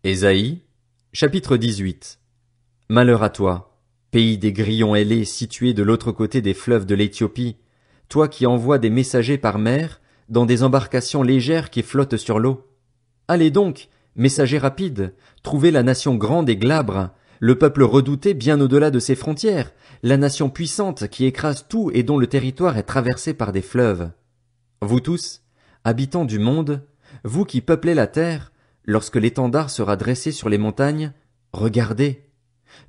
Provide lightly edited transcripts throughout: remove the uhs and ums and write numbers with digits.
Ésaïe, chapitre 18. Malheur à toi, pays des grillons ailés situé de l'autre côté des fleuves de l'Éthiopie, toi qui envoies des messagers par mer, dans des embarcations légères qui flottent sur l'eau. Allez donc, messagers rapides, trouvez la nation grande et glabre, le peuple redouté bien au-delà de ses frontières, la nation puissante qui écrase tout et dont le territoire est traversé par des fleuves. Vous tous, habitants du monde, vous qui peuplez la terre, lorsque l'étendard sera dressé sur les montagnes, regardez.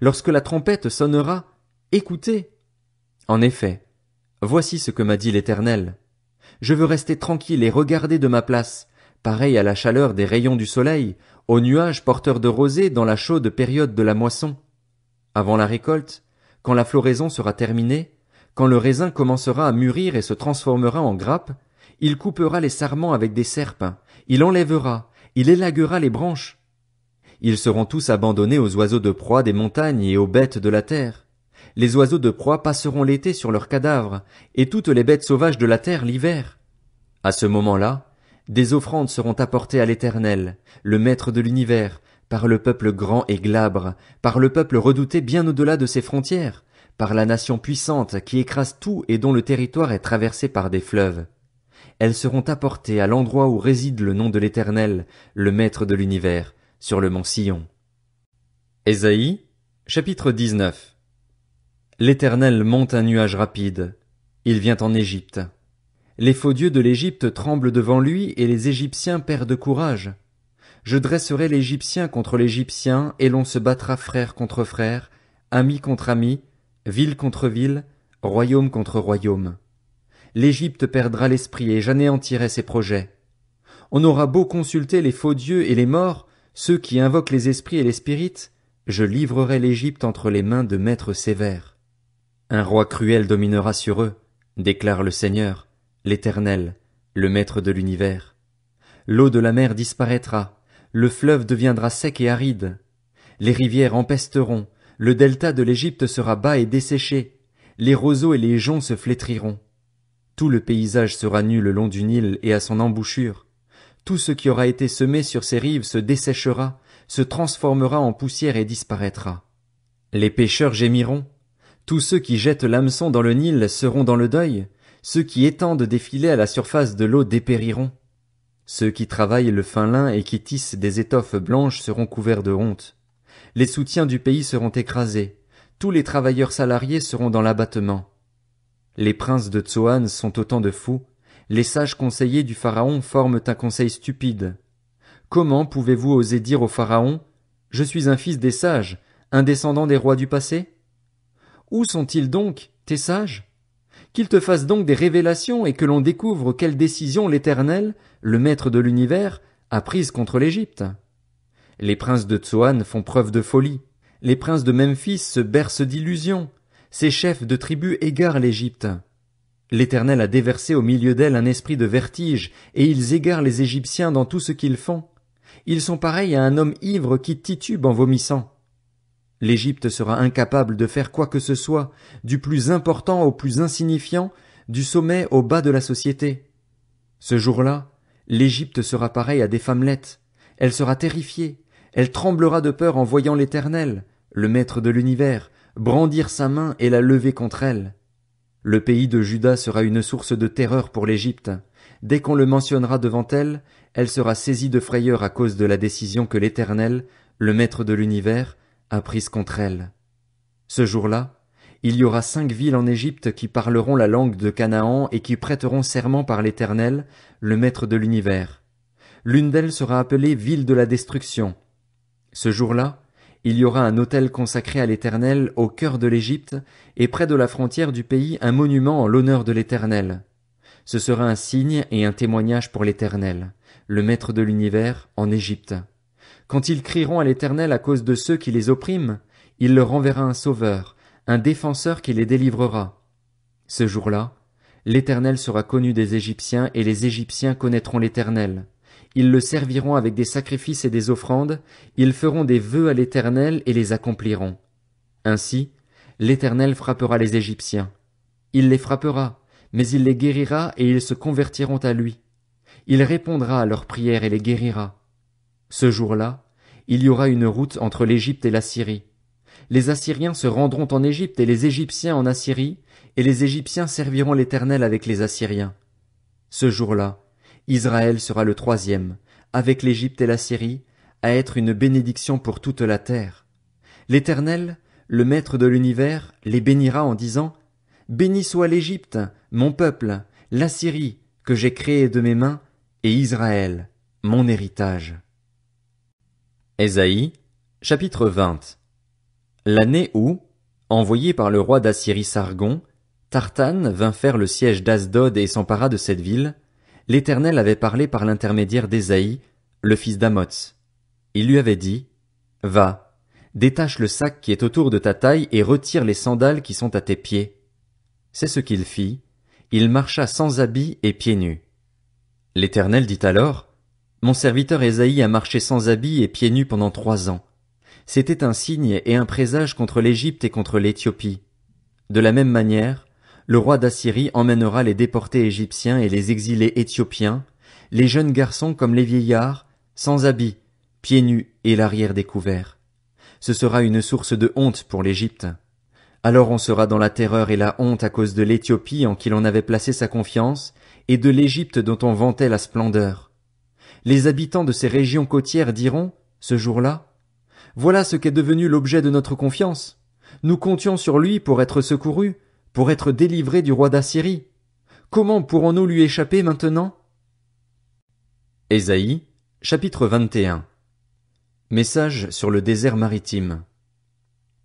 Lorsque la trompette sonnera, écoutez. En effet, voici ce que m'a dit l'Éternel. Je veux rester tranquille et regarder de ma place, pareil à la chaleur des rayons du soleil, aux nuages porteurs de rosée dans la chaude période de la moisson. Avant la récolte, quand la floraison sera terminée, quand le raisin commencera à mûrir et se transformera en grappe, il coupera les sarments avec des serpes, il enlèvera, il élaguera les branches. Ils seront tous abandonnés aux oiseaux de proie des montagnes et aux bêtes de la terre. Les oiseaux de proie passeront l'été sur leurs cadavres, et toutes les bêtes sauvages de la terre l'hiver. À ce moment-là, des offrandes seront apportées à l'Éternel, le Maître de l'univers, par le peuple grand et glabre, par le peuple redouté bien au-delà de ses frontières, par la nation puissante qui écrase tout et dont le territoire est traversé par des fleuves. Elles seront apportées à l'endroit où réside le nom de l'Éternel, le Maître de l'univers, sur le mont Sion. Ésaïe, chapitre 19. L'Éternel monte un nuage rapide. Il vient en Égypte. Les faux dieux de l'Égypte tremblent devant lui et les Égyptiens perdent courage. Je dresserai l'Égyptien contre l'Égyptien et l'on se battra frère contre frère, ami contre ami, ville contre ville, royaume contre royaume. L'Égypte perdra l'esprit et j'anéantirai ses projets. On aura beau consulter les faux dieux et les morts, ceux qui invoquent les esprits et les spirites, je livrerai l'Égypte entre les mains de maîtres sévères. Un roi cruel dominera sur eux, déclare le Seigneur, l'Éternel, le Maître de l'univers. L'eau de la mer disparaîtra, le fleuve deviendra sec et aride. Les rivières empesteront, le delta de l'Égypte sera bas et desséché, les roseaux et les joncs se flétriront. Tout le paysage sera nu le long du Nil et à son embouchure. Tout ce qui aura été semé sur ses rives se desséchera, se transformera en poussière et disparaîtra. Les pêcheurs gémiront. Tous ceux qui jettent l'hameçon dans le Nil seront dans le deuil. Ceux qui étendent des filets à la surface de l'eau dépériront. Ceux qui travaillent le fin lin et qui tissent des étoffes blanches seront couverts de honte. Les soutiens du pays seront écrasés. Tous les travailleurs salariés seront dans l'abattement. Les princes de Tsoan sont autant de fous. Les sages conseillers du Pharaon forment un conseil stupide. Comment pouvez-vous oser dire au Pharaon, « Je suis un fils des sages, un descendant des rois du passé » Où sont-ils donc, tes sages? Qu'ils te fassent donc des révélations et que l'on découvre quelle décision l'Éternel, le Maître de l'univers, a prise contre l'Égypte. Les princes de Tsoan font preuve de folie. Les princes de Memphis se bercent d'illusions. Ces chefs de tribus égarent l'Égypte. L'Éternel a déversé au milieu d'elle un esprit de vertige, et ils égarent les Égyptiens dans tout ce qu'ils font. Ils sont pareils à un homme ivre qui titube en vomissant. L'Égypte sera incapable de faire quoi que ce soit, du plus important au plus insignifiant, du sommet au bas de la société. Ce jour-là, l'Égypte sera pareille à des femmelettes. Elle sera terrifiée. Elle tremblera de peur en voyant l'Éternel, le Maître de l'univers, brandir sa main et la lever contre elle. Le pays de Juda sera une source de terreur pour l'Égypte. Dès qu'on le mentionnera devant elle, elle sera saisie de frayeur à cause de la décision que l'Éternel, le Maître de l'univers, a prise contre elle. Ce jour-là, il y aura 5 villes en Égypte qui parleront la langue de Canaan et qui prêteront serment par l'Éternel, le Maître de l'univers. L'une d'elles sera appelée ville de la destruction. Ce jour-là, il y aura un autel consacré à l'Éternel au cœur de l'Égypte et près de la frontière du pays un monument en l'honneur de l'Éternel. Ce sera un signe et un témoignage pour l'Éternel, le Maître de l'univers, en Égypte. Quand ils crieront à l'Éternel à cause de ceux qui les oppriment, il leur enverra un sauveur, un défenseur qui les délivrera. Ce jour-là, l'Éternel sera connu des Égyptiens et les Égyptiens connaîtront l'Éternel. Ils le serviront avec des sacrifices et des offrandes, ils feront des vœux à l'Éternel et les accompliront. Ainsi, l'Éternel frappera les Égyptiens. Il les frappera, mais il les guérira et ils se convertiront à lui. Il répondra à leurs prières et les guérira. Ce jour-là, il y aura une route entre l'Égypte et la Syrie. Les Assyriens se rendront en Égypte et les Égyptiens en Assyrie, et les Égyptiens serviront l'Éternel avec les Assyriens. Ce jour-là, Israël sera le troisième, avec l'Égypte et la Syrie, à être une bénédiction pour toute la terre. L'Éternel, le Maître de l'univers, les bénira en disant: Béni soit l'Égypte, mon peuple, la Syrie, que j'ai créée de mes mains, et Israël, mon héritage. Ésaïe, chapitre 20. L'année où, envoyé par le roi d'Assyrie Sargon, Tartane vint faire le siège d'Asdod et s'empara de cette ville, l'Éternel avait parlé par l'intermédiaire d'Ésaïe, le fils d'Amoz. Il lui avait dit: Va, détache le sac qui est autour de ta taille et retire les sandales qui sont à tes pieds. C'est ce qu'il fit. Il marcha sans habit et pieds nus. L'Éternel dit alors: Mon serviteur Ésaïe a marché sans habit et pieds nus pendant 3 ans. C'était un signe et un présage contre l'Égypte et contre l'Éthiopie. De la même manière, le roi d'Assyrie emmènera les déportés égyptiens et les exilés éthiopiens, les jeunes garçons comme les vieillards, sans habit, pieds nus et l'arrière découvert. Ce sera une source de honte pour l'Égypte. Alors on sera dans la terreur et la honte à cause de l'Éthiopie en qui l'on avait placé sa confiance, et de l'Égypte dont on vantait la splendeur. Les habitants de ces régions côtières diront, ce jour-là: Voilà ce qu'est devenu l'objet de notre confiance. Nous comptions sur lui pour être secourus, pour être délivrés du roi d'Assyrie. Comment pourrons-nous lui échapper maintenant? Ésaïe, chapitre 21. Message sur le désert maritime.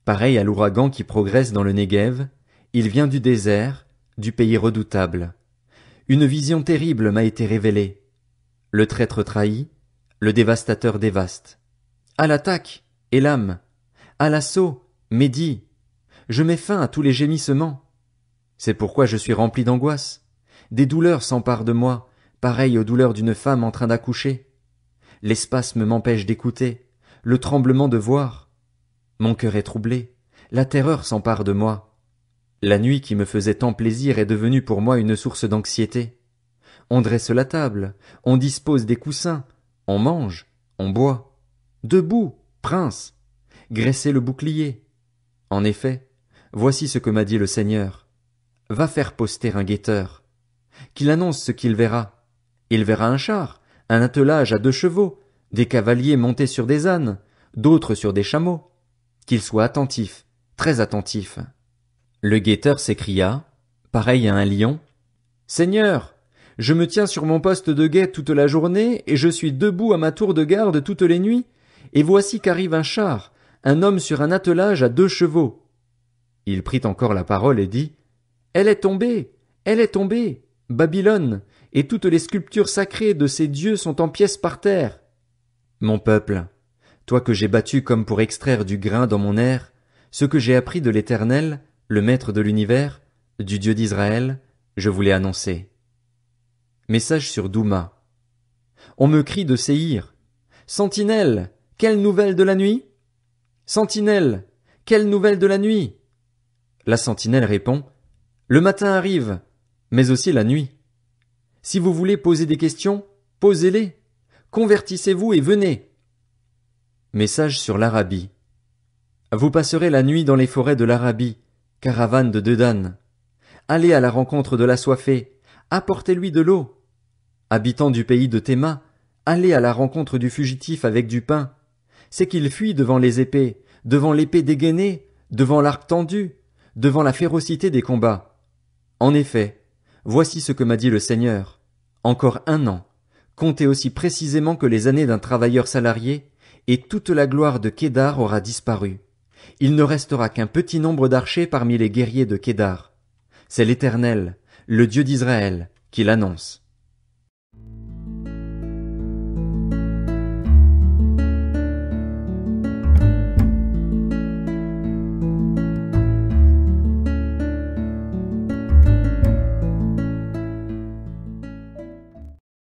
Pareil à l'ouragan qui progresse dans le Néguev, il vient du désert, du pays redoutable. Une vision terrible m'a été révélée. Le traître trahit, le dévastateur dévaste. À l'attaque, Élam! À l'assaut, Médie! Je mets fin à tous les gémissements. C'est pourquoi je suis rempli d'angoisse. Des douleurs s'emparent de moi, pareilles aux douleurs d'une femme en train d'accoucher. Les spasmes m'empêchent d'écouter, le tremblement de voir. Mon cœur est troublé, la terreur s'empare de moi. La nuit qui me faisait tant plaisir est devenue pour moi une source d'anxiété. On dresse la table, on dispose des coussins, on mange, on boit. Debout, prince! Graissez le bouclier. En effet, voici ce que m'a dit le Seigneur. Va faire poster un guetteur. Qu'il annonce ce qu'il verra. Il verra un char, un attelage à 2 chevaux, des cavaliers montés sur des ânes, d'autres sur des chameaux. Qu'il soit attentif, très attentif. Le guetteur s'écria, pareil à un lion: Seigneur, je me tiens sur mon poste de guet toute la journée, et je suis debout à ma tour de garde toutes les nuits, et voici qu'arrive un char, un homme sur un attelage à 2 chevaux. Il prit encore la parole et dit: Elle est tombée, Babylone, et toutes les sculptures sacrées de ses dieux sont en pièces par terre. Mon peuple, toi que j'ai battu comme pour extraire du grain dans mon air, ce que j'ai appris de l'Éternel, le Maître de l'univers, du Dieu d'Israël, je vous l'ai annoncé. Message sur Douma. On me crie de Séhir: Sentinelle, quelle nouvelle de la nuit? Sentinelle, quelle nouvelle de la nuit? La sentinelle répond: Le matin arrive, mais aussi la nuit. Si vous voulez poser des questions, posez-les. Convertissez-vous et venez. Message sur l'Arabie. Vous passerez la nuit dans les forêts de l'Arabie, caravane de Dedan. Allez à la rencontre de l'assoiffé, apportez-lui de l'eau. Habitants du pays de Théma, allez à la rencontre du fugitif avec du pain. C'est qu'il fuit devant les épées, devant l'épée dégainée, devant l'arc tendu, devant la férocité des combats. En effet, voici ce que m'a dit le Seigneur. Encore 1 an, comptez aussi précisément que les années d'un travailleur salarié, et toute la gloire de Kédar aura disparu. Il ne restera qu'un petit nombre d'archers parmi les guerriers de Kédar. C'est l'Éternel, le Dieu d'Israël, qui l'annonce.